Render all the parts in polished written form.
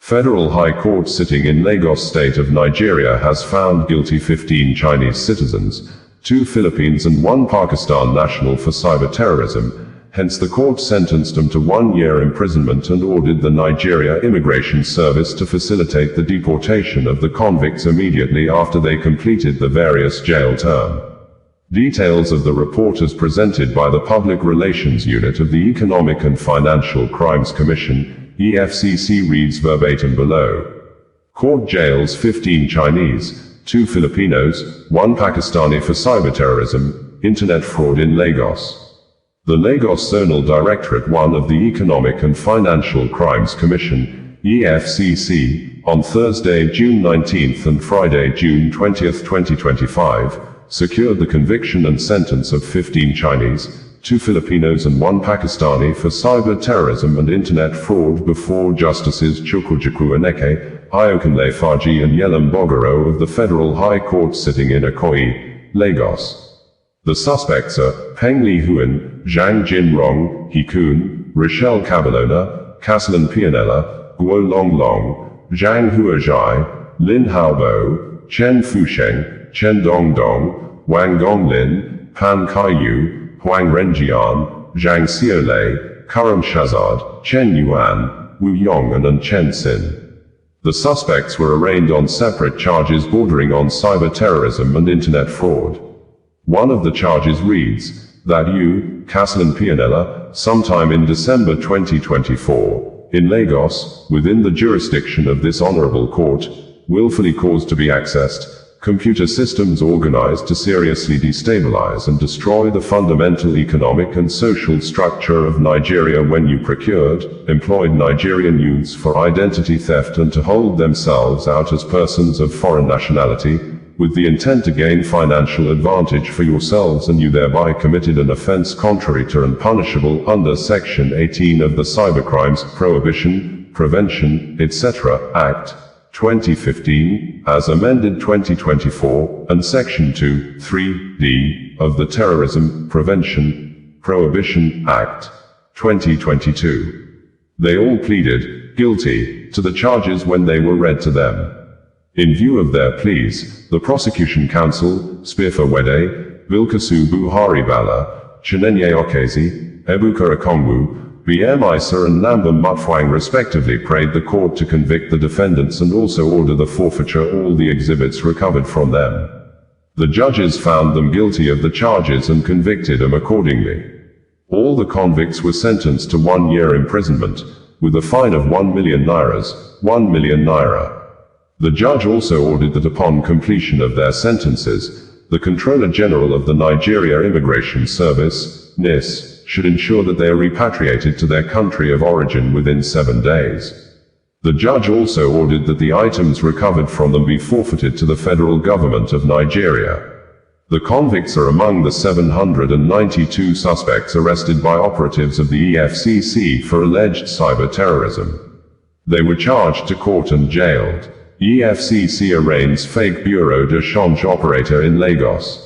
Federal High Court sitting in Lagos State of Nigeria has found guilty 15 Chinese citizens, 2 Philippines and 1 Pakistan national for cyber-terrorism. Hence the court sentenced them to 1 year imprisonment and ordered the Nigeria Immigration Service to facilitate the deportation of the convicts immediately after they completed the various jail term. Details of the report as presented by the Public Relations Unit of the Economic and Financial Crimes Commission, EFCC reads verbatim below. Court jails 15 Chinese, 2 Filipinos, 1 Pakistani for cyber-terrorism, internet fraud in Lagos. The Lagos Zonal Directorate 1 of the Economic and Financial Crimes Commission, EFCC, on Thursday, June 19th and Friday, June 20th, 2025, secured the conviction and sentence of 15 Chinese, 2 Filipinos and 1 Pakistani for cyber-terrorism and internet fraud before Justices OsazuwaAkonedo, Ayokunle Faji and Yelam Bogoro of the Federal High Court sitting in Ikoyi, Lagos. The suspects are Peng Li Huan, Zhang Jinrong, He Kun, Rochelle Cabalona, Casalan Pianella, Guo Long Long, Zhang Huazhai, Lin Haobo, Chen Fusheng, Chen Dongdong, Wang Gonglin, Pan Kaiyu, Huang Renjian, Zhang Xiaolei, Karam Shazad, Chen Yuan, Wu Yong and Chen Xin. The suspects were arraigned on separate charges bordering on cyber-terrorism and internet fraud. One of the charges reads, that Casalan Pianella, sometime in December 2024, in Lagos, within the jurisdiction of this honorable court, willfully caused to be accessed, computer systems organized to seriously destabilize and destroy the fundamental economic and social structure of Nigeria when you procured, employed Nigerian youths for identity theft and to hold themselves out as persons of foreign nationality, with the intent to gain financial advantage for yourselves, and you thereby committed an offense contrary to and punishable under Section 18 of the Cybercrimes Prohibition, Prevention, etc. Act 2015, as amended 2024, and Section 2(3)(d) of the Terrorism Prevention, Prohibition Act 2022. They all pleaded guilty to the charges when they were read to them. In view of their pleas, the prosecution counsel, Spifa Wede, Bilkasu Buhari Bala, Chinenye Okezi, Ebuka Okongwu, BM Isa and Lamba Mutfwang respectively prayed the court to convict the defendants and also order the forfeiture of all the exhibits recovered from them. The judges found them guilty of the charges and convicted them accordingly. All the convicts were sentenced to 1 year imprisonment, with a fine of 1 million nairas, 1 million naira. The judge also ordered that upon completion of their sentences, the Controller General of the Nigeria Immigration Service, NIS, should ensure that they are repatriated to their country of origin within 7 days. The judge also ordered that the items recovered from them be forfeited to the federal government of Nigeria. The convicts are among the 792 suspects arrested by operatives of the EFCC for alleged cyber-terrorism. They were charged to court and jailed. EFCC arraigns fake Bureau de Change operator in Lagos.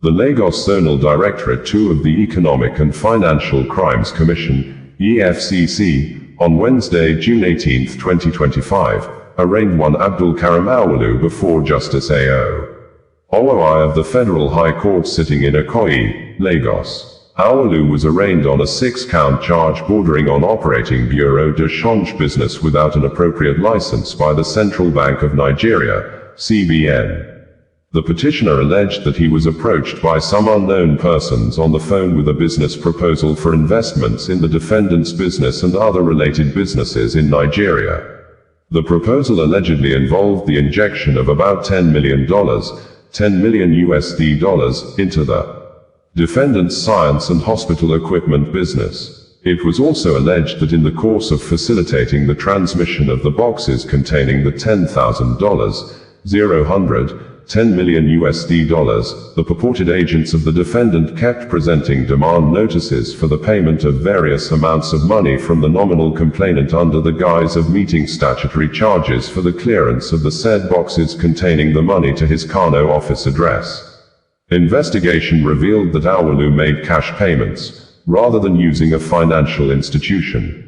The Lagos Zonal Directorate 2 of the Economic and Financial Crimes Commission, EFCC, on Wednesday, June 18, 2025, arraigned one Abdul Karim Awalu before Justice A.O. Owoi of the Federal High Court sitting in Ikoyi, Lagos. Awalu was arraigned on a 6-count charge bordering on operating Bureau de Change business without an appropriate license by the Central Bank of Nigeria, CBN. The petitioner alleged that he was approached by some unknown persons on the phone with a business proposal for investments in the defendant's business and other related businesses in Nigeria. The proposal allegedly involved the injection of about $10 million, $10 million USD, into the defendant's science and hospital equipment business. It was also alleged that in the course of facilitating the transmission of the boxes containing the $10,000, $10 million USD, the purported agents of the defendant kept presenting demand notices for the payment of various amounts of money from the nominal complainant under the guise of meeting statutory charges for the clearance of the said boxes containing the money to his Kano office address. Investigation revealed that Awalu made cash payments, rather than using a financial institution.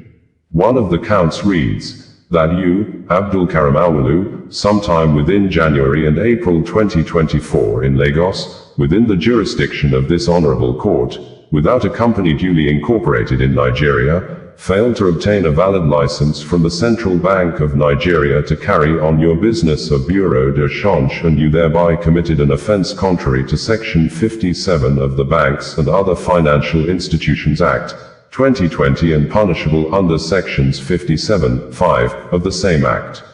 One of the counts reads, that you, Abdul Karim Awolu, sometime within January and April 2024 in Lagos, within the jurisdiction of this honorable court, without a company duly incorporated in Nigeria, failed to obtain a valid license from the Central Bank of Nigeria to carry on your business of bureau de change, and you thereby committed an offense contrary to Section 57 of the Banks and Other Financial Institutions Act, 2020 and punishable under Sections 57(5) of the same Act.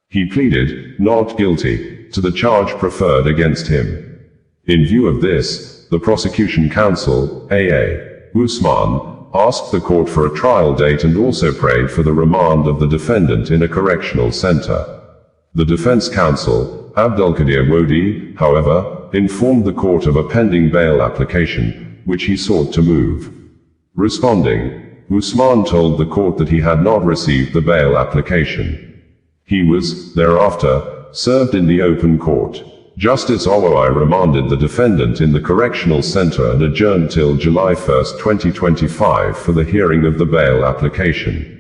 He pleaded not guilty to the charge preferred against him. In view of this, the prosecution counsel, A.A. Usman, asked the court for a trial date and also prayed for the remand of the defendant in a correctional center. The defense counsel, Abdulkadir Wodi, however, informed the court of a pending bail application, which he sought to move. Responding, Usman told the court that he had not received the bail application. He was, thereafter, served in the open court. Justice Owoi remanded the defendant in the correctional center and adjourned till July 1, 2025 for the hearing of the bail application.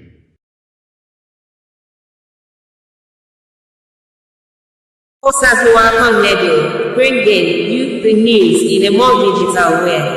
OsazuwaAkonedo, bringing you the news in a more digital way.